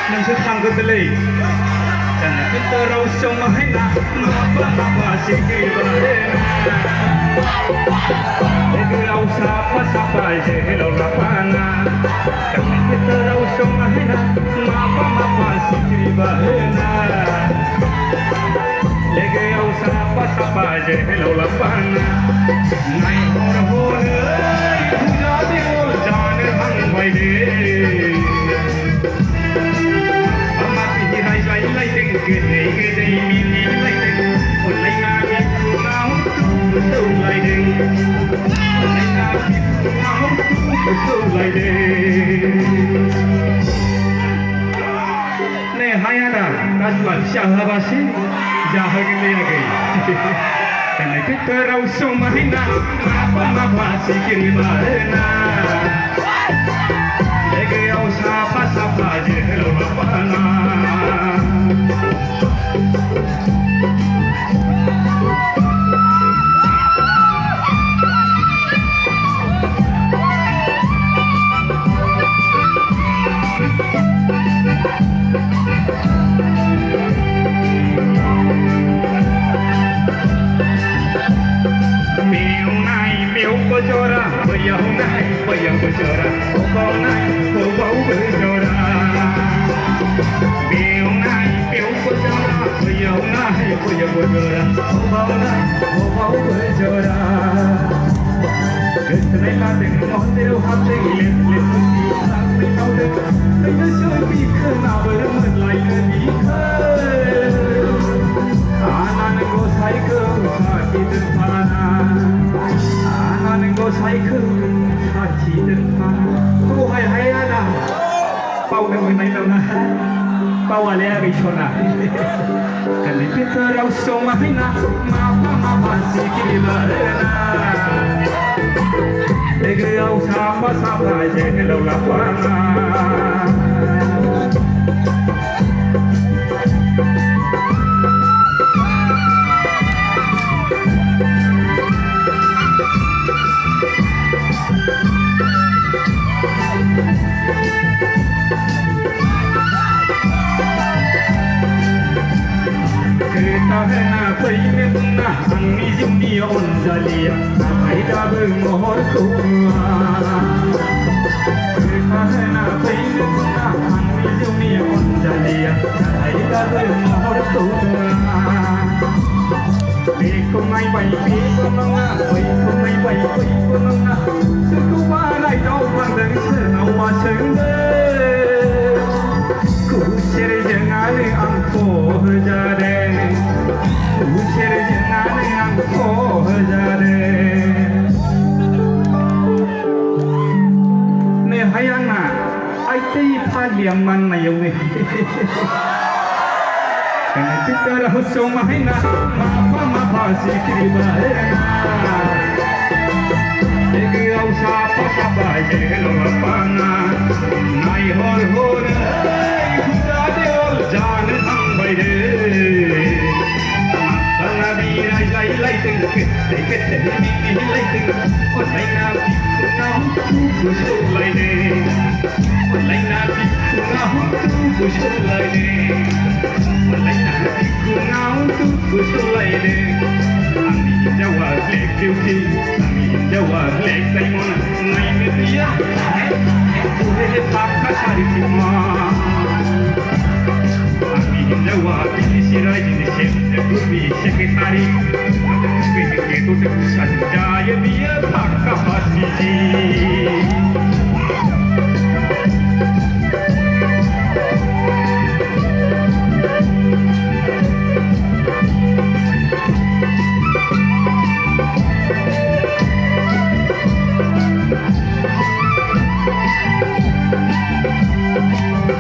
Nang sa tanggal dan kita rausong mahina mapa sige bahena Egi rausa pasapa jelo lapana dan kita rausong mahina mapa sige bahena Egi rausa pasapa jelo lapana nai hor hor jadi ol jane hang baide Nih hayada kajuan syahbasi jahagile lagi. Karena kita rausung mahina apa sikir barena. Lagi usah apa je lo lapana. Berjora, bayau berjora, kau naik, kau berjora. Bayau berjora, bayau berjora, kau naik, kau berjora. Kesenai latih, montir hati, let suci, sampai kau dekat. Tidak sepi kena bermelai ketika. Anak gosai ke sakit panah. Go cycle hati depan ku hai ada pau nang mai đâu na pau ale ri chona kan kita rausong mahina ma sikir barena ege au sapa je lo lapana Karena penyemna angin jumni ondalia, ada bermohor kuat. Karena penyemna angin jumni ondalia, ada bermohor kuat. Beko mai bai beko nanga, beko mai bai beko nanga, sekuba lai dau pandang senau masengde. Kusir jangan angko jare. Usir jangan angko jare. Ne hayana, ai tei phaliam man na yau ne. Kan kita rausong mahina, mapa sikir barena. Egi au sapa jelo lapana, nai hor hor. Jaan hang baide, Allah birai lai tengah ke ni lai tengah, olai na pikuna busul lai ne, olai na pikuna busul lai ne, olai na pikuna busul lai ne. Ami Jawa lek beauty, ami Jawa lek Simon, nai media, uhe pakka sari cuma. Jawa ini sirai ini siapa kurbi sekretari, itu saja dia tak kapasiti.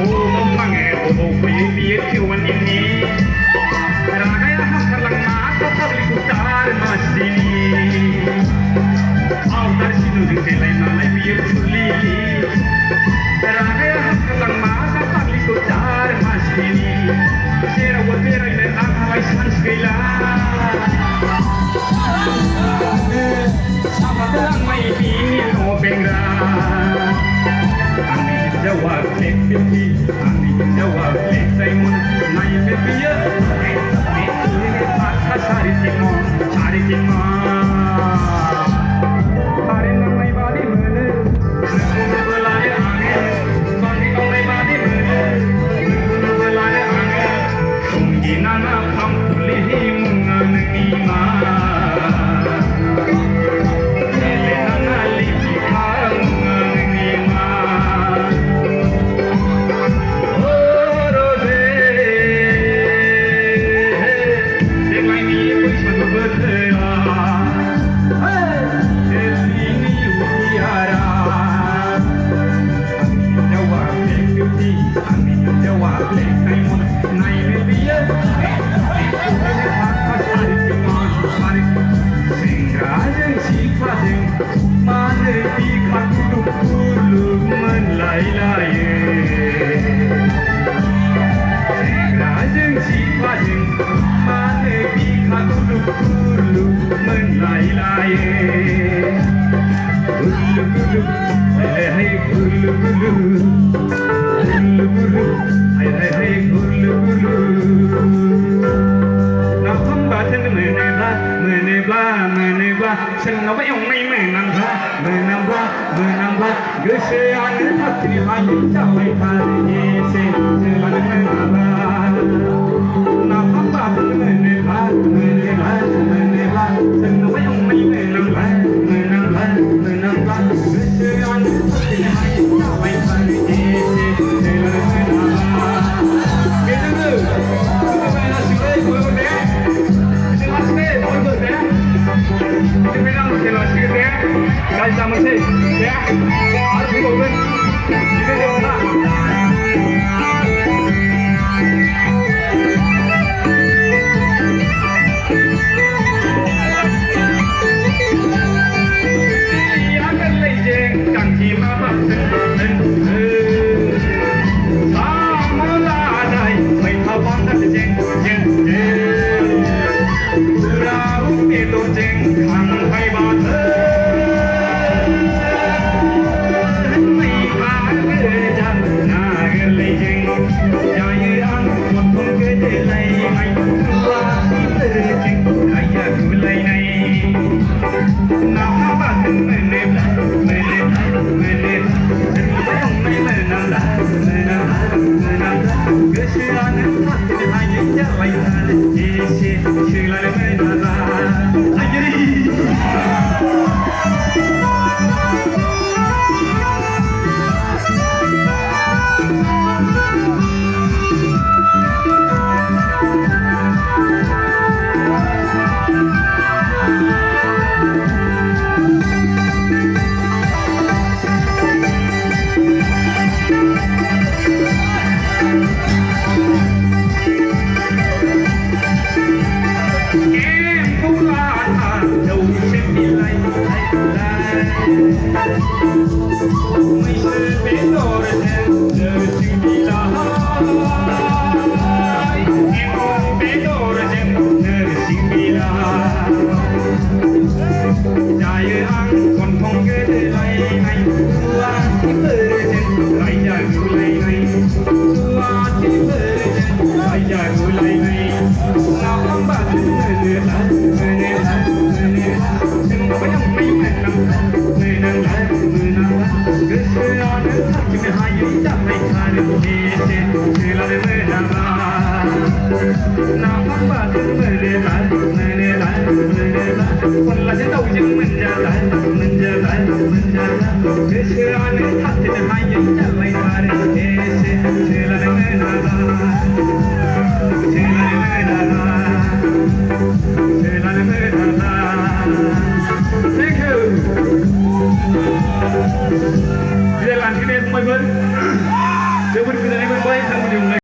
Oh flexibility Ani jawab fleximun Nai bebiya Akha sari timon Sari timon Hari namai badi mana Nunggu belai angin Bagi oleh badi mana Nunggu belai angin Sunggi nana pampulihi munga nengima Senang yang main menambah keseangan hati hanya capai hari selalu menambah nampak menambah senang yang main menambah keseangan hati hanya capai hari selalu menambah kita tu mana sudah boleh kita sudah kita bilang jelas gitu ya guys sama sih ya harus boleh kita jangan akan lejeng kaki mama sama ladai mai thawang kat jeng Raung itu jeng khang hai ba thơ mai ba ke jang na ke le jeng jai ang một thong ke de lai mai tua ti te jeng ai ya ku lai nai na ba thân me le Now